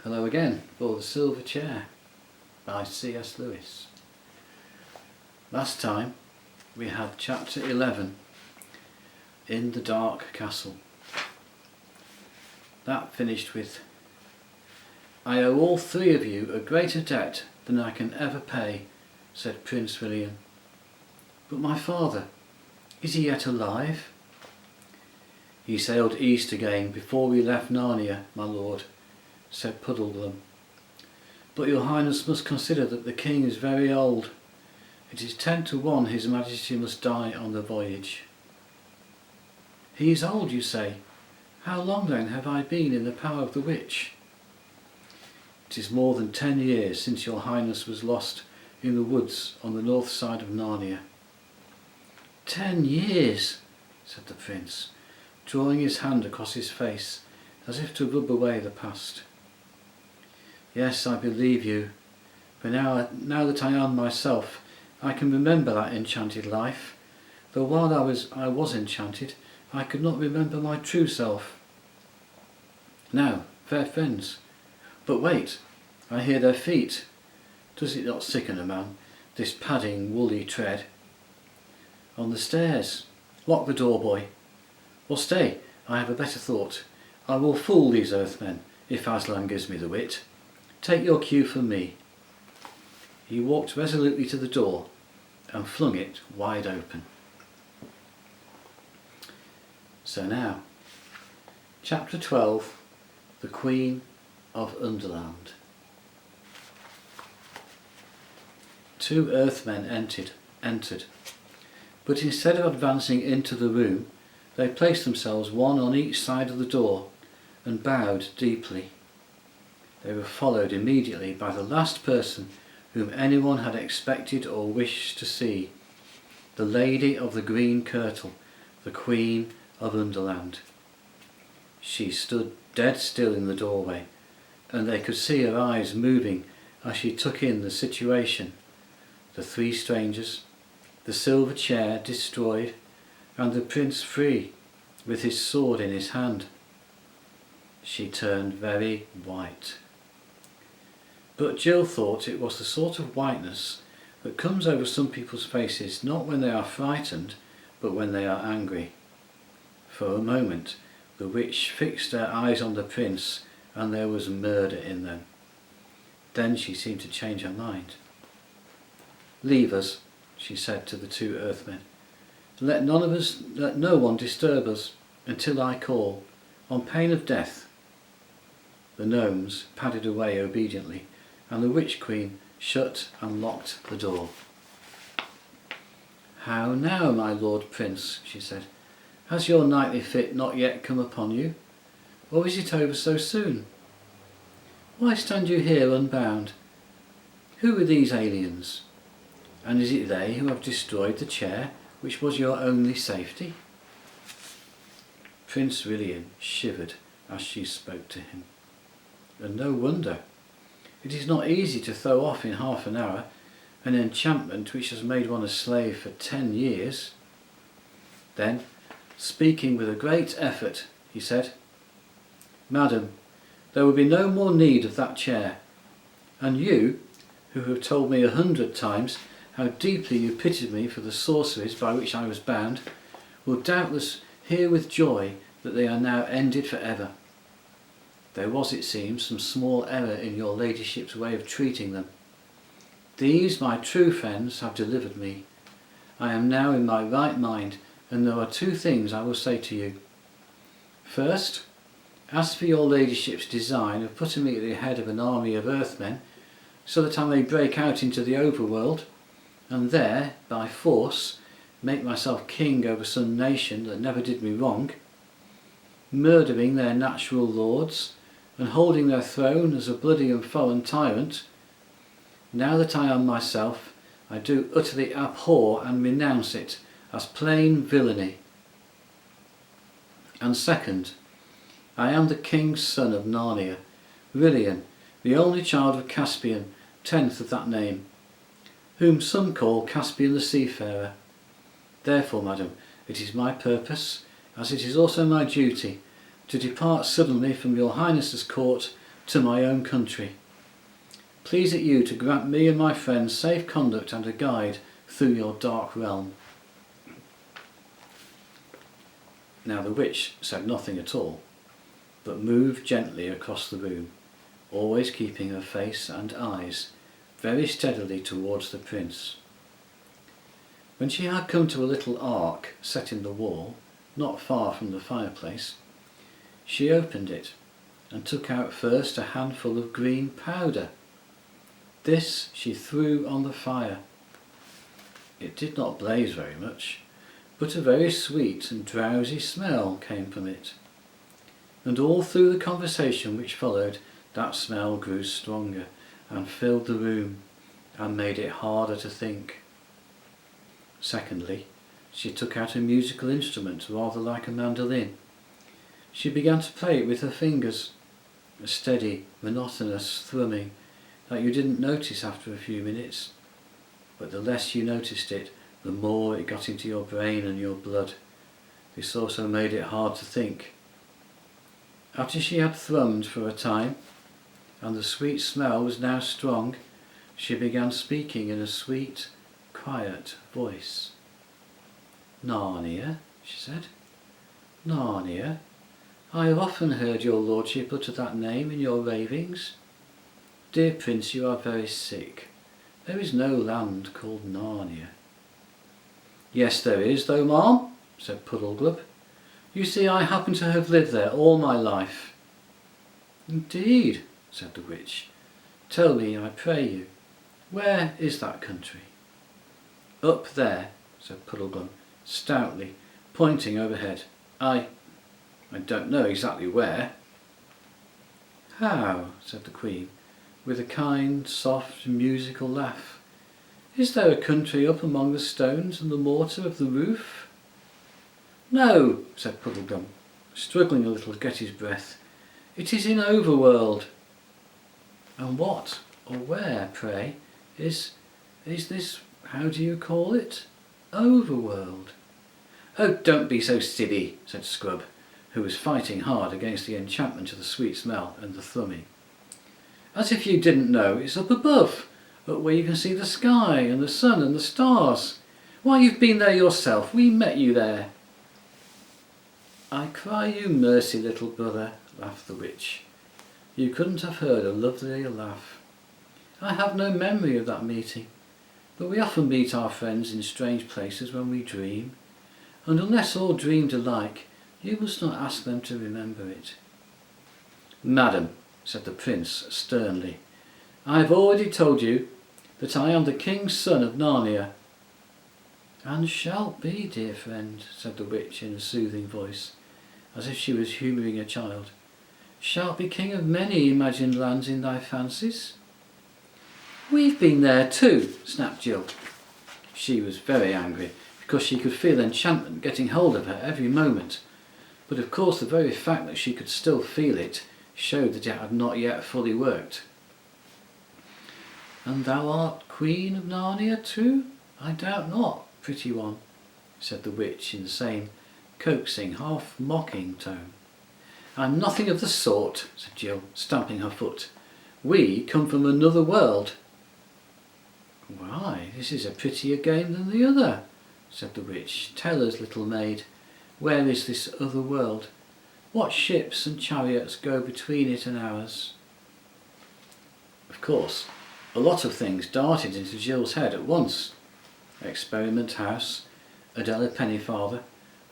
Hello again for The Silver Chair by C.S. Lewis. Last time we had chapter 11, In the Dark Castle. That finished with, "I owe all three of you a greater debt than I can ever pay," said Prince William. "But my father, is he yet alive?" "He sailed east again before we left Narnia, my lord," said Puddleglum. "But your highness must consider that the king is very old. It is 10 to 1 his majesty must die on the voyage." "He is old, you say? How long then have I been in the power of the witch?" "It is more than 10 years since your highness was lost in the woods on the north side of Narnia." 10 years, said the prince, drawing his hand across his face as if to rub away the past. "Yes, I believe you, for now that I am myself, I can remember that enchanted life, though while I was enchanted, I could not remember my true self. Now, fair friends, but wait, I hear their feet. Does it not sicken a man, this padding, woolly tread? On the stairs. Lock the door, boy. Or stay, I have a better thought. I will fool these earthmen, if Aslan gives me the wit. Take your cue from me." He walked resolutely to the door and flung it wide open. So now, chapter 12, The Queen of Underland. 2 earthmen entered, but instead of advancing into the room, they placed themselves one on each side of the door and bowed deeply. They were followed immediately by the last person whom anyone had expected or wished to see, the Lady of the Green Kirtle, the Queen of Underland. She stood dead still in the doorway, and they could see her eyes moving as she took in the situation: the 3 strangers, the silver chair destroyed, and the prince free, with his sword in his hand. She turned very white. But Jill thought it was the sort of whiteness that comes over some people's faces not when they are frightened, but when they are angry. For a moment the witch fixed her eyes on the prince, and there was murder in them. Then she seemed to change her mind. "Leave us," she said to the 2 earthmen. Let no one disturb us until I call, on pain of death." The gnomes padded away obediently, and the witch queen shut and locked the door. "How now, my lord prince," she said, "has your nightly fit not yet come upon you, or is it over so soon? Why stand you here unbound? Who are these aliens? And is it they who have destroyed the chair which was your only safety?" Prince William shivered as she spoke to him. And no wonder. It is not easy to throw off in half an hour an enchantment which has made one a slave for 10 years. Then, speaking with a great effort, he said, "Madam, there will be no more need of that chair, and you, who have told me 100 times how deeply you pitied me for the sorceries by which I was bound, will doubtless hear with joy that they are now ended for ever. There was, it seems, some small error in your ladyship's way of treating them. These, my true friends, have delivered me. I am now in my right mind, and there are 2 things I will say to you. First, as for your ladyship's design of putting me at the head of an army of earthmen, so that I may break out into the overworld, and there, by force, make myself king over some nation that never did me wrong, murdering their natural lords, and holding their throne as a bloody and foreign tyrant, now that I am myself, I do utterly abhor and renounce it as plain villainy. And second, I am the king's son of Narnia, Rilian, the only child of Caspian, 10th of that name, whom some call Caspian the Seafarer. Therefore, madam, it is my purpose, as it is also my duty, to depart suddenly from your highness's court to my own country. Please it you to grant me and my friends safe conduct and a guide through your dark realm." Now the witch said nothing at all, but moved gently across the room, always keeping her face and eyes very steadily towards the prince. When she had come to a little ark set in the wall, not far from the fireplace, she opened it and took out first a handful of green powder. This she threw on the fire. It did not blaze very much, but a very sweet and drowsy smell came from it. And all through the conversation which followed, that smell grew stronger and filled the room and made it harder to think. Secondly, she took out a musical instrument rather like a mandolin. She began to play it with her fingers, a steady, monotonous thrumming that you didn't notice after a few minutes, but the less you noticed it, the more it got into your brain and your blood. This also made it hard to think. After she had thrummed for a time, and the sweet smell was now strong, she began speaking in a sweet, quiet voice. "Narnia," she said. "Narnia. I have often heard your lordship utter that name in your ravings. Dear prince, you are very sick. There is no land called Narnia." "Yes, there is, though, ma'am," said Puddleglub. "You see, I happen to have lived there all my life." "Indeed," said the witch. "Tell me, I pray you, where is that country?" "Up there," said Puddleglum, stoutly, pointing overhead. I don't know exactly where." "How?" said the Queen, with a kind, soft, musical laugh. "Is there a country up among the stones and the mortar of the roof?" "No," said Puddleglum, struggling a little to get his breath. "It is in Overworld." "And what, or where, pray, is this, how do you call it, Overworld?" "Oh, don't be so silly," said Scrub, who was fighting hard against the enchantment of the sweet smell and the thrumming. "As if you didn't know, it's up above, up where you can see the sky and the sun and the stars. Why, you've been there yourself. We met you there." "I cry you mercy, little brother," laughed the witch. "You couldn't have heard a lovelier laugh. I have no memory of that meeting, but we often meet our friends in strange places when we dream, and unless all dreamed alike, you must not ask them to remember it." "Madam," said the prince sternly, "I have already told you that I am the king's son of Narnia." "And shalt be, dear friend," said the witch in a soothing voice, as if she was humouring a child. "Shalt be king of many imagined lands in thy fancies." "We've been there too," snapped Jill. She was very angry, because she could feel enchantment getting hold of her every moment, but of course the very fact that she could still feel it showed that it had not yet fully worked. "And thou art Queen of Narnia too? I doubt not, pretty one," said the witch in the same coaxing, half-mocking tone. "I'm nothing of the sort," said Jill, stamping her foot. "We come from another world." "Why, this is a prettier game than the other," said the witch. "Tell us, little maid, where is this other world? What ships and chariots go between it and ours?" Of course, a lot of things darted into Jill's head at once. Experiment House, Adela Pennyfather,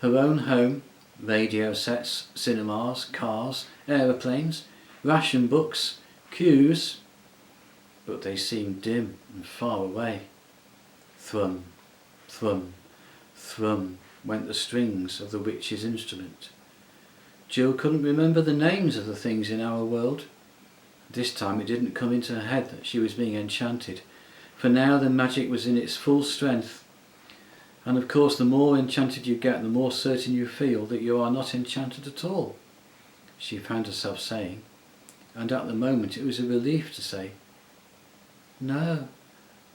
her own home, radio sets, cinemas, cars, aeroplanes, ration books, queues, but they seemed dim and far away. Thrum, thrum, thrum went the strings of the witch's instrument. Jill couldn't remember the names of the things in our world. This time it didn't come into her head that she was being enchanted, for now the magic was in its full strength. And of course the more enchanted you get, the more certain you feel that you are not enchanted at all, she found herself saying, and at the moment it was a relief to say, "No,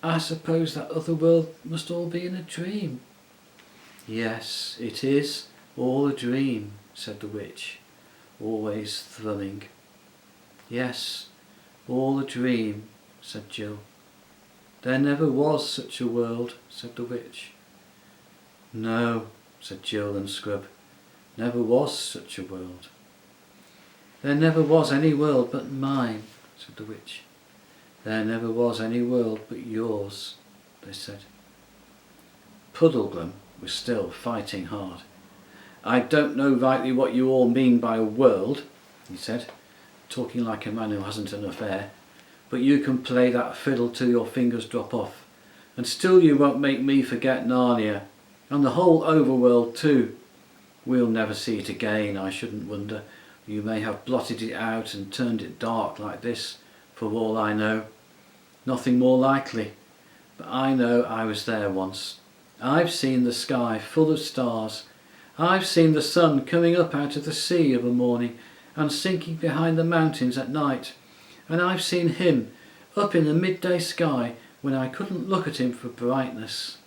I suppose that other world must all be in a dream." "Yes, it is all a dream," said the witch, always thrumming. Yes, all a dream, said Jill. There never was such a world, said the witch. No, said Jill and Scrub, never was such a world. There never was any world but mine, said the witch. There never was any world but yours, they said. Puddleglum was still fighting hard. I don't know rightly what you all mean by a world, he said, talking like a man who hasn't enough air, but you can play that fiddle till your fingers drop off, and still you won't make me forget Narnia, and the whole overworld too. We'll never see it again, I shouldn't wonder. You may have blotted it out and turned it dark like this, for all I know. Nothing more likely, but I know I was there once. I've seen the sky full of stars. I've seen the sun coming up out of the sea of a morning and sinking behind the mountains at night. And I've seen him up in the midday sky when I couldn't look at him for brightness.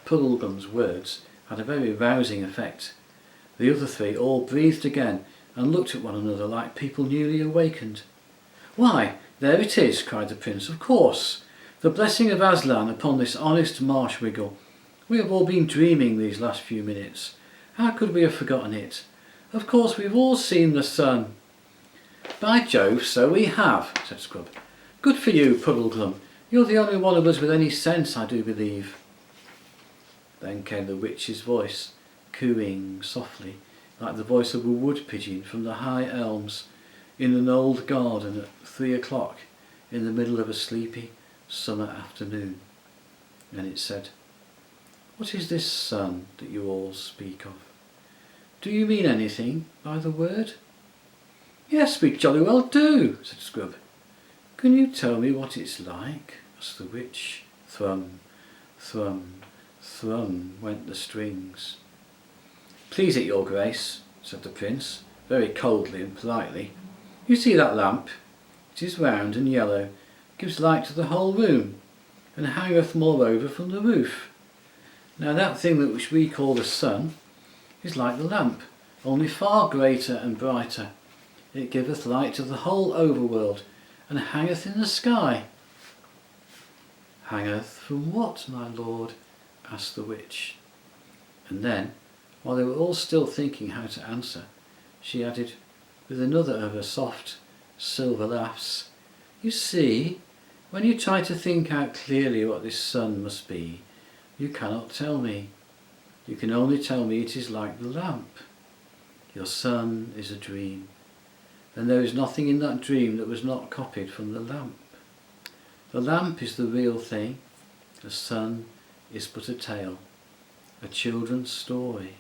Puddleglum's words had a very rousing effect. The other three all breathed again and looked at one another like people newly awakened. Why, there it is, cried the prince, of course. The blessing of Aslan upon this honest marsh-wiggle. We have all been dreaming these last few minutes. How could we have forgotten it? Of course we've all seen the sun. By Jove, so we have, said Scrub. Good for you, Puddleglum. You're the only one of us with any sense, I do believe. Then came the witch's voice, cooing softly, like the voice of a wood pigeon from the high elms in an old garden at 3 o'clock in the middle of a sleepy summer afternoon. And it said, What is this sun that you all speak of? Do you mean anything by the word? Yes, we jolly well do, said Scrub. Can you tell me what it's like? Asked the witch. Thrum, thrum, thrum went the strings. Please it, your grace, said the prince, very coldly and politely. You see that lamp? It is round and yellow, gives light to the whole room, and hangeth moreover from the roof. Now that thing that which we call the sun is like the lamp, only far greater and brighter. It giveth light to the whole overworld, and hangeth in the sky. Hangeth from what, my lord? Asked the witch. And then, while they were all still thinking how to answer, she added, with another of her soft, silver laughs, You see, when you try to think out clearly what this sun must be, you cannot tell me. You can only tell me it is like the lamp. Your sun is a dream, and there is nothing in that dream that was not copied from the lamp. The lamp is the real thing, the sun is but a tale, a children's story.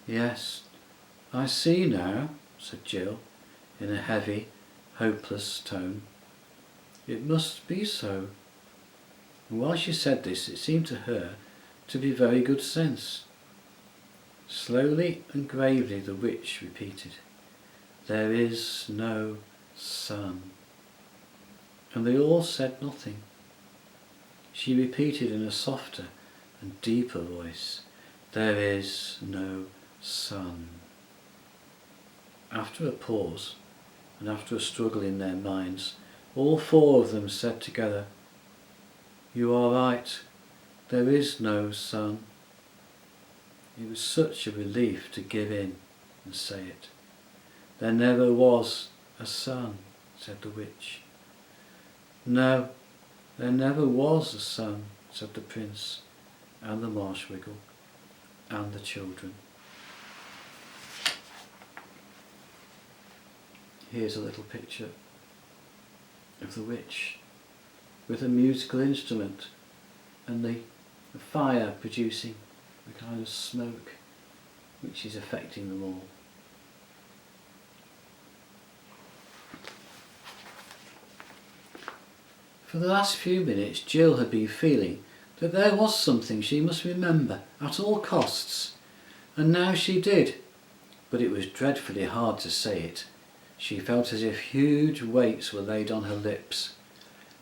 Yes, I see now, said Jill, in a heavy, hopeless tone. It must be so. And while she said this, it seemed to her to be very good sense. Slowly and gravely the witch repeated, There is no sun. And they all said nothing. She repeated in a softer and deeper voice, There is no sun. After a pause, and after a struggle in their minds, all four of them said together, You are right, there is no sun. It was such a relief to give in and say it. There never was a sun, said the witch. No, there never was a sun, said the prince, and the marsh-wiggle, and the children. Here's a little picture of the witch with a musical instrument and the fire producing a kind of smoke which is affecting them all. For the last few minutes Jill had been feeling that there was something she must remember at all costs, and now she did, but it was dreadfully hard to say it. She felt as if huge weights were laid on her lips.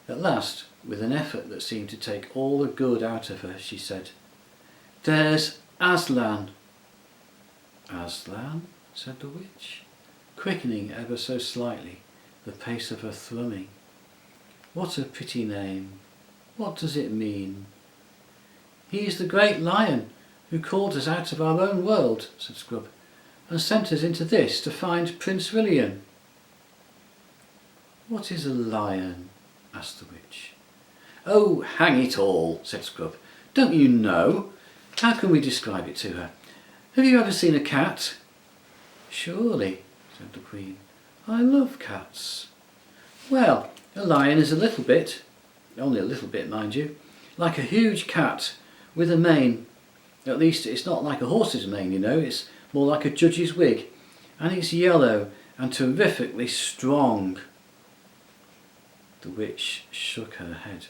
At last, with an effort that seemed to take all the good out of her, she said, There's Aslan. Aslan? said the witch, quickening ever so slightly the pace of her thrumming. What a pretty name! What does it mean? He is the great lion who called us out of our own world, said Scrub, and sent us into this to find Prince William. What is a lion? Asked the witch. Oh, hang it all, said Scrub. Don't you know? How can we describe it to her? Have you ever seen a cat? Surely, said the Queen. I love cats. Well, a lion is a little bit, only a little bit mind you, like a huge cat with a mane. At least it's not like a horse's mane, you know, it's more like a judge's wig. And it's yellow and terrifically strong. The witch shook her head.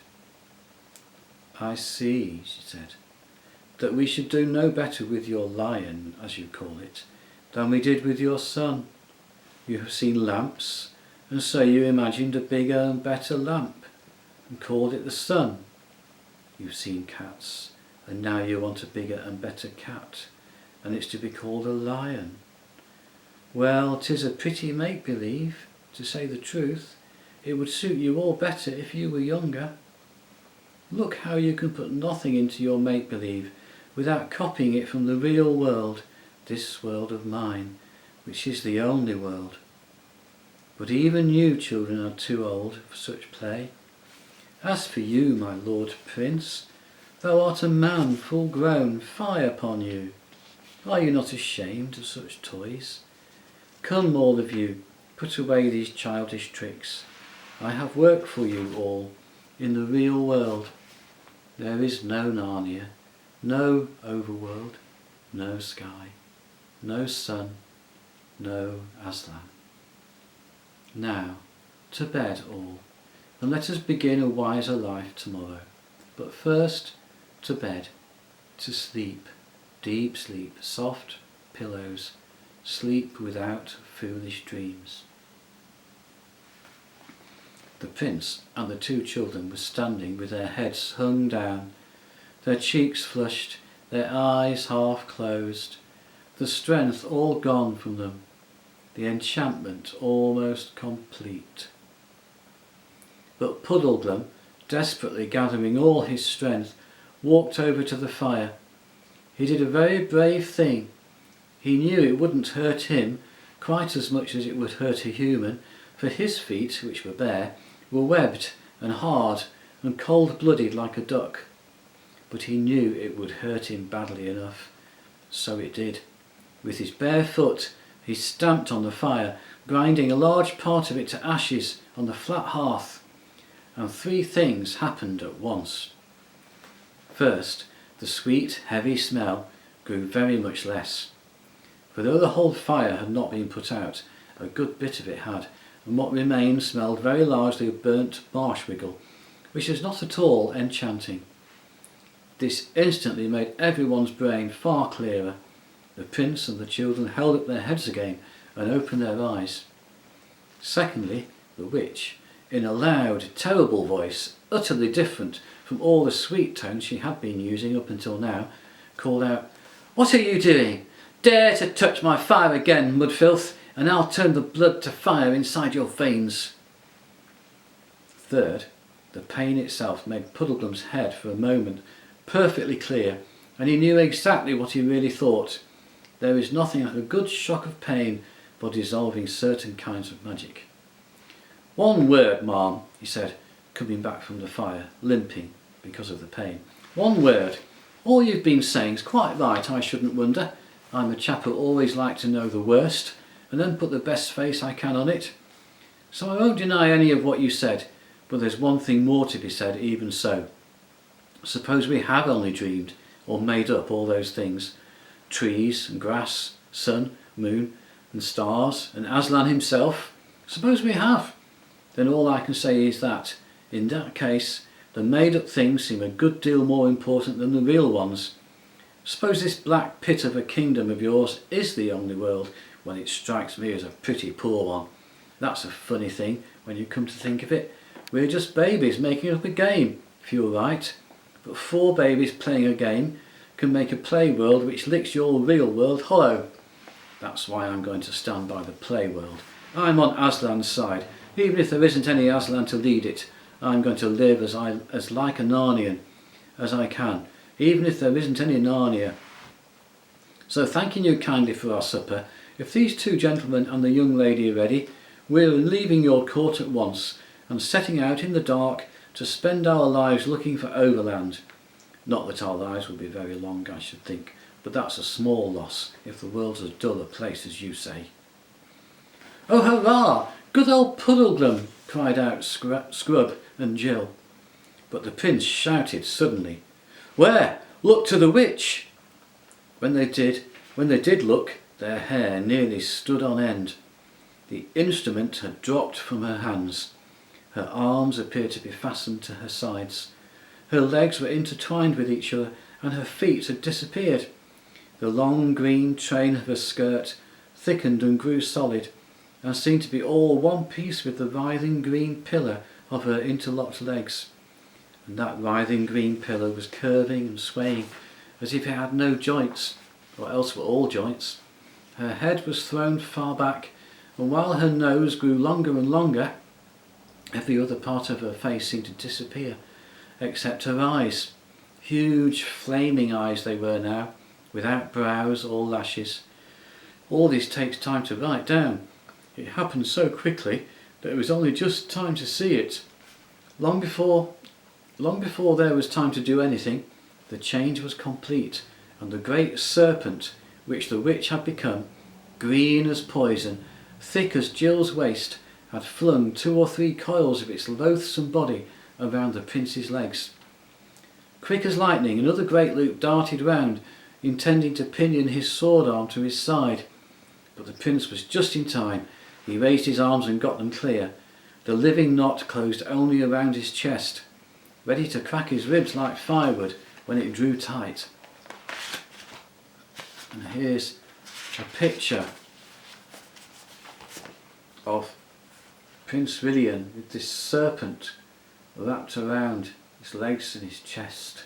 I see, she said, that we should do no better with your lion, as you call it, than we did with your son. You have seen lamps, and so you imagined a bigger and better lamp, and called it the sun. You've seen cats, and now you want a bigger and better cat, and it's to be called a lion. Well, 'tis a pretty make-believe, to say the truth. It would suit you all better if you were younger. Look how you can put nothing into your make-believe without copying it from the real world, this world of mine, which is the only world. But even you children are too old for such play. As for you, my lord prince, thou art a man full grown, fie upon you. Are you not ashamed of such toys? Come, all of you, put away these childish tricks. I have work for you all in the real world. There is no Narnia, no overworld, no sky, no sun, no Aslan. Now, to bed all, and let us begin a wiser life tomorrow. But first, to bed, to sleep, deep sleep, soft pillows, sleep without foolish dreams. The prince and the two children were standing with their heads hung down, their cheeks flushed, their eyes half closed, the strength all gone from them, the enchantment almost complete. But Puddleglum, desperately gathering all his strength, walked over to the fire. He did a very brave thing. He knew it wouldn't hurt him quite as much as it would hurt a human, for his feet, which were bare, were webbed and hard and cold-blooded like a duck. But he knew it would hurt him badly enough. So it did. With his bare foot he stamped on the fire, grinding a large part of it to ashes on the flat hearth. And three things happened at once. First, the sweet, heavy smell grew very much less. For though the whole fire had not been put out, a good bit of it had, and what remained smelled very largely of burnt marsh-wiggle, which is not at all enchanting. This instantly made everyone's brain far clearer. The prince and the children held up their heads again and opened their eyes. Secondly, the witch, in a loud, terrible voice, utterly different from all the sweet tones she had been using up until now, called out, "What are you doing? Dare to touch my fire again, mudfilth, and I'll turn the blood to fire inside your veins." Third, the pain itself made Puddleglum's head for a moment perfectly clear, and he knew exactly what he really thought. There is nothing like a good shock of pain for dissolving certain kinds of magic. "One word, ma'am," he said, coming back from the fire, limping because of the pain. "One word. All you've been saying's quite right, I shouldn't wonder. I'm a chap who always likes to know the worst, and then put the best face I can on it. So I won't deny any of what you said, but there's one thing more to be said even so. Suppose we have only dreamed, or made up all those things, trees and grass, sun, moon and stars and Aslan himself. Suppose we have. Then all I can say is that, in that case, the made-up things seem a good deal more important than the real ones. Suppose this black pit of a kingdom of yours is the only world, when it strikes me as a pretty poor one. That's a funny thing, when you come to think of it. We're just babies making up a game, if you're right. But 4 babies playing a game can make a play world which licks your real world hollow. That's why I'm going to stand by the play world. I'm on Aslan's side. Even if there isn't any Aslan to lead it, I'm going to live as like a Narnian as I can, even if there isn't any Narnia. So thanking you kindly for our supper, if these two gentlemen and the young lady are ready, we're leaving your court at once and setting out in the dark to spend our lives looking for Overland. Not that our lives will be very long, I should think, but that's a small loss if the world's as dull a place as you say. Oh hurrah! Good old Puddleglum! Cried out Scrub and Jill. But the prince shouted suddenly, Where? Look to the witch! When they did look, their hair nearly stood on end. The instrument had dropped from her hands. Her arms appeared to be fastened to her sides. Her legs were intertwined with each other, and her feet had disappeared. The long green train of her skirt thickened and grew solid, and seemed to be all one piece with the writhing green pillar of her interlocked legs. And that writhing green pillar was curving and swaying as if it had no joints, or else were all joints. Her head was thrown far back, and while her nose grew longer and longer, every other part of her face seemed to disappear, except her eyes. Huge flaming eyes they were now, without brows or lashes. All this takes time to write down. It happened so quickly that it was only just time to see it. Long before there was time to do anything, the change was complete, and the great serpent, which the witch had become, green as poison, thick as Jill's waist, had flung 2 or 3 coils of its loathsome body around the prince's legs. Quick as lightning, another great loop darted round, intending to pinion his sword arm to his side. But the prince was just in time. He raised his arms and got them clear. The living knot closed only around his chest, ready to crack his ribs like firewood when it drew tight. And here's a picture of Prince Rilian with this serpent wrapped around his legs and his chest.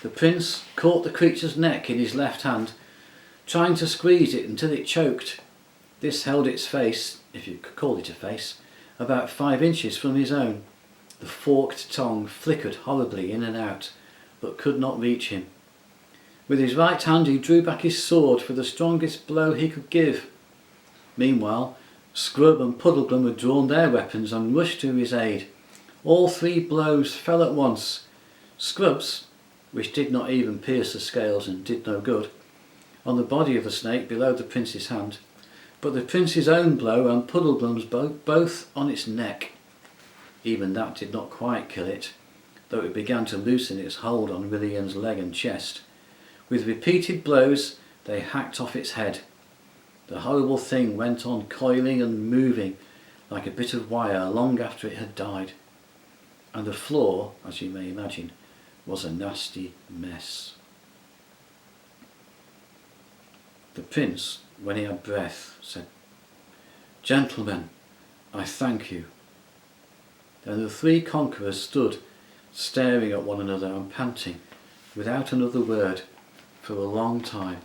The prince caught the creature's neck in his left hand, trying to squeeze it until it choked. This held its face, if you could call it a face, about 5 inches from his own. The forked tongue flickered horribly in and out, but could not reach him. With his right hand he drew back his sword for the strongest blow he could give. Meanwhile, Scrub and Puddleglum had drawn their weapons and rushed to his aid. All 3 blows fell at once. Scrub's, which did not even pierce the scales and did no good, on the body of the snake below the prince's hand, but the prince's own blow and Puddleglum's both on its neck. Even that did not quite kill it, though it began to loosen its hold on Rilian's leg and chest. With repeated blows they hacked off its head. The horrible thing went on coiling and moving like a bit of wire long after it had died. And the floor, as you may imagine, was a nasty mess. The prince, when he had breath, said, "Gentlemen, I thank you." Then the 3 conquerors stood staring at one another and panting, without another word, for a long time.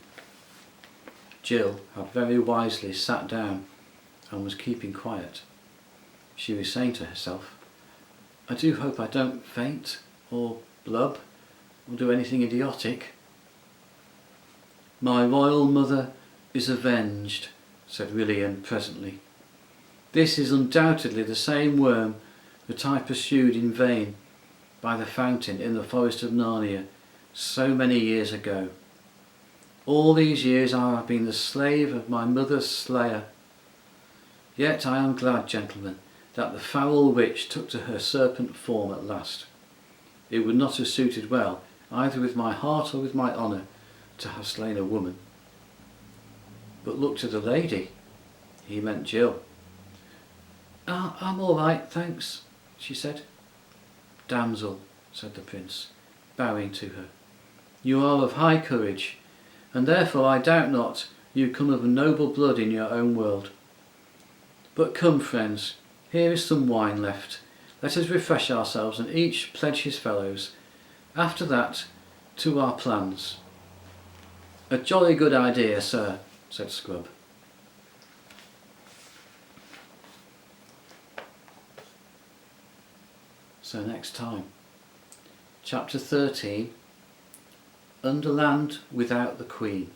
Jill had very wisely sat down and was keeping quiet. She was saying to herself, "I do hope I don't faint, or blub, or do anything idiotic." "My royal mother is avenged," said Rilian presently. "This is undoubtedly the same worm that I pursued in vain by the fountain in the forest of Narnia so many years ago. All these years I have been the slave of my mother's slayer. Yet I am glad, gentlemen, that the foul witch took to her serpent form at last. It would not have suited well, either with my heart or with my honour, to have slain a woman." "But look to the lady." He meant Jill. I'm all right, thanks," she said. "Damsel," said the prince, bowing to her, "you are of high courage, and therefore I doubt not you come of noble blood in your own world. But come, friends, here is some wine left. Let us refresh ourselves and each pledge his fellows. After that, to our plans." "A jolly good idea, sir," said Scrub. So next time, Chapter 13, Underland Without the Queen.